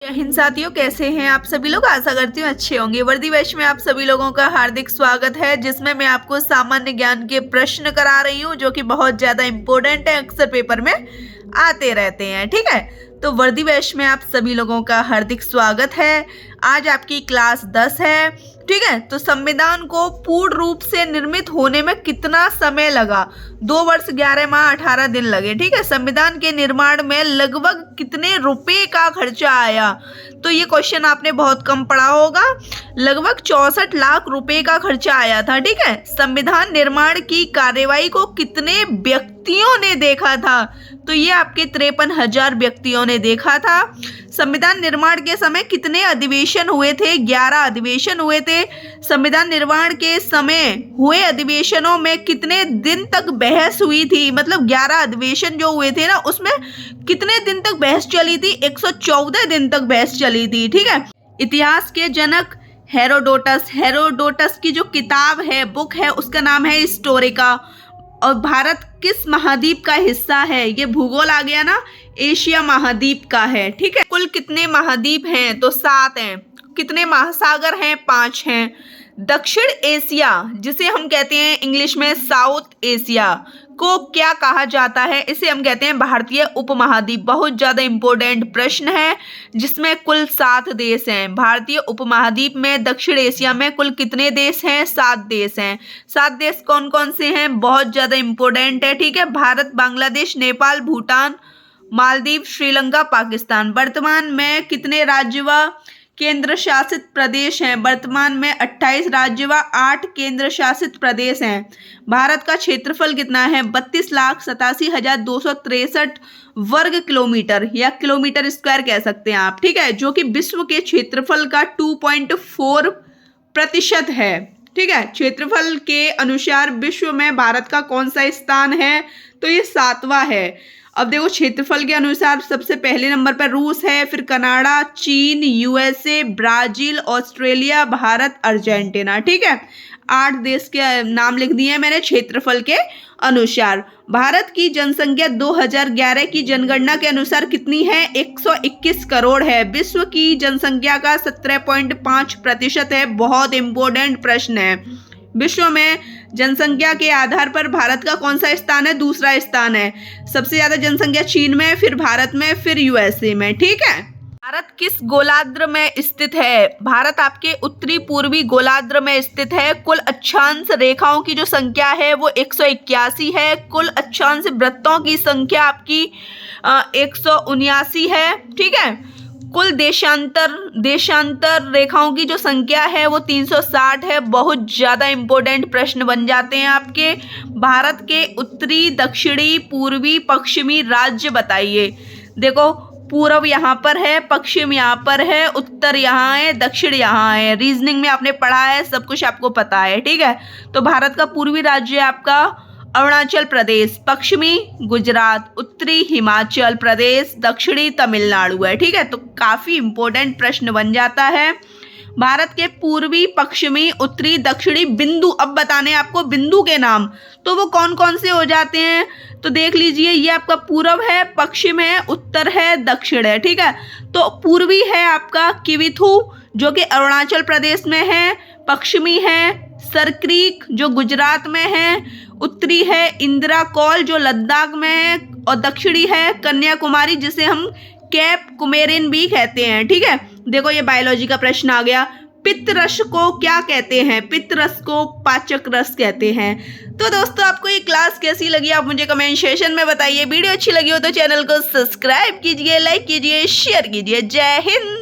जय हिंद साथियों, कैसे हैं आप सभी लोग। आशा करती हूँ अच्छे होंगे। वर्दी बैच में आप सभी लोगों का हार्दिक स्वागत है, जिसमें मैं आपको सामान्य ज्ञान के प्रश्न करा रही हूँ, जो कि बहुत ज्यादा इंपॉर्टेंट है, अक्सर पेपर में आते रहते हैं। ठीक है, तो वर्दी बैच में आप सभी लोगों का हार्दिक स्वागत है। आज आपकी क्लास 10 है। ठीक है, तो संविधान को पूर्ण रूप से निर्मित होने में कितना समय लगा? 2 वर्ष 11 माह 18 दिन लगे। ठीक है, संविधान के निर्माण में लगभग कितने रुपए का खर्चा आया? तो ये क्वेश्चन आपने बहुत कम पढ़ा होगा। लगभग 64 लाख रुपए का खर्चा आया था। ठीक है, संविधान निर्माण की कार्यवाही को कितने व्यक्तियों ने देखा था? तो ये आपके 53,000 व्यक्तियों ने देखा था। संविधान निर्माण के समय कितने अधिवेशन हुए थे? 11 अधिवेशन हुए थे। संविधान निर्माण के समय हुए अधिवेशनों में कितने दिन तक बहस हुई थी? मतलब 11 अधिवेशन जो हुए थे ना, उसमें कितने दिन तक बहस चली थी? 114 दिन तक बहस चली थी। ठीक है, इतिहास के जनक हेरोडोटस की जो किताब है, बुक है, उसका नाम है हिस्टोरिका। और भारत किस महाद्वीप का हिस्सा है? ये भूगोल आ गया ना, एशिया महाद्वीप का है। ठीक है, कुल कितने महाद्वीप हैं? तो 7 हैं। कितने महासागर हैं? 5 हैं। दक्षिण एशिया, जिसे हम कहते हैं इंग्लिश में साउथ एशिया, को क्या कहा जाता है? इसे हम कहते हैं भारतीय उपमहाद्वीप। बहुत ज्यादा इंपॉर्टेंट प्रश्न है, जिसमें कुल 7 देश हैं। भारतीय उपमहाद्वीप में दक्षिण एशिया में कुल कितने देश हैं? 7 देश हैं। 7 देश कौन कौन से हैं? बहुत ज्यादा इंपॉर्टेंट है। ठीक है, भारत, बांग्लादेश, नेपाल, भूटान, मालदीव, श्रीलंका, पाकिस्तान। वर्तमान में कितने राज्य व केंद्र शासित प्रदेश हैं? वर्तमान में 28 राज्य व 8 केंद्र शासित प्रदेश हैं। भारत का क्षेत्रफल कितना है? 32,87,263 वर्ग किलोमीटर, या किलोमीटर स्क्वायर कह सकते हैं आप। ठीक है, जो कि विश्व के क्षेत्रफल का 2.4% है। ठीक है, क्षेत्रफल के अनुसार विश्व में भारत का कौन सा स्थान है? तो ये 7वां है। अब देखो, क्षेत्रफल के अनुसार सबसे पहले नंबर पर रूस है, फिर कनाडा, चीन, USA, Brazil, Australia, Bharat, Argentina. ठीक है, 8 देश के नाम लिख दिए मैंने क्षेत्रफल के अनुसार। भारत की जनसंख्या 2011 की जनगणना के अनुसार कितनी है? 121 करोड़ है। विश्व की जनसंख्या का 17.5% है। बहुत इंपॉर्टेंट प्रश्न है। विश्व में जनसंख्या के आधार पर भारत का कौन सा स्थान है? दूसरा स्थान है। सबसे ज्यादा जनसंख्या चीन में, फिर भारत में, फिर यूएसए में। ठीक है, भारत किस गोलार्ध में स्थित है? भारत आपके उत्तरी पूर्वी गोलार्ध में स्थित है। कुल अक्षांश रेखाओं की जो संख्या है वो 181 है। कुल अक्षांश वृत्तों की संख्या आपकी 179 है। ठीक है, कुल देशांतर रेखाओं की जो संख्या है वो 360 है। बहुत ज्यादा इंपॉर्टेंट प्रश्न बन जाते हैं आपके। भारत के उत्तरी, दक्षिणी, पूर्वी, पश्चिमी राज्य बताइए। देखो, पूर्व यहाँ पर है, पश्चिम यहाँ पर है, उत्तर यहाँ है, दक्षिण यहाँ है। रीजनिंग में आपने पढ़ा है, सब कुछ आपको पता है। ठीक है, तो भारत का पूर्वी राज्य है आपका अरुणाचल प्रदेश, पश्चिमी गुजरात, उत्तरी हिमाचल प्रदेश, दक्षिणी तमिलनाडु है। ठीक है, तो काफी इंपॉर्टेंट प्रश्न बन जाता है। भारत के पूर्वी, पश्चिमी, उत्तरी, दक्षिणी बिंदु, अब बताने आपको बिंदु के नाम, तो वो कौन कौन से हो जाते हैं? तो देख लीजिए, ये आपका पूर्व है, पश्चिम है, उत्तर है, दक्षिण है। ठीक है, तो पूर्वी है आपका किविथु, जो कि अरुणाचल प्रदेश में है। पश्चिमी है सरक्रीक, जो गुजरात में है। उत्तरी है इंदिरा कौल, जो लद्दाख में है। और दक्षिणी है कन्याकुमारी, जिसे हम कैप कुमेरिन भी कहते हैं। ठीक है, देखो, ये बायोलॉजी का प्रश्न आ गया। पित्तरस को क्या कहते हैं? पित्तरस को पाचक रस कहते हैं। तो दोस्तों, आपको ये क्लास कैसी लगी आप मुझे कमेंट सेक्शन में बताइए। वीडियो अच्छी लगी हो तो चैनल को सब्सक्राइब कीजिए, लाइक कीजिए, शेयर कीजिए। जय हिंद।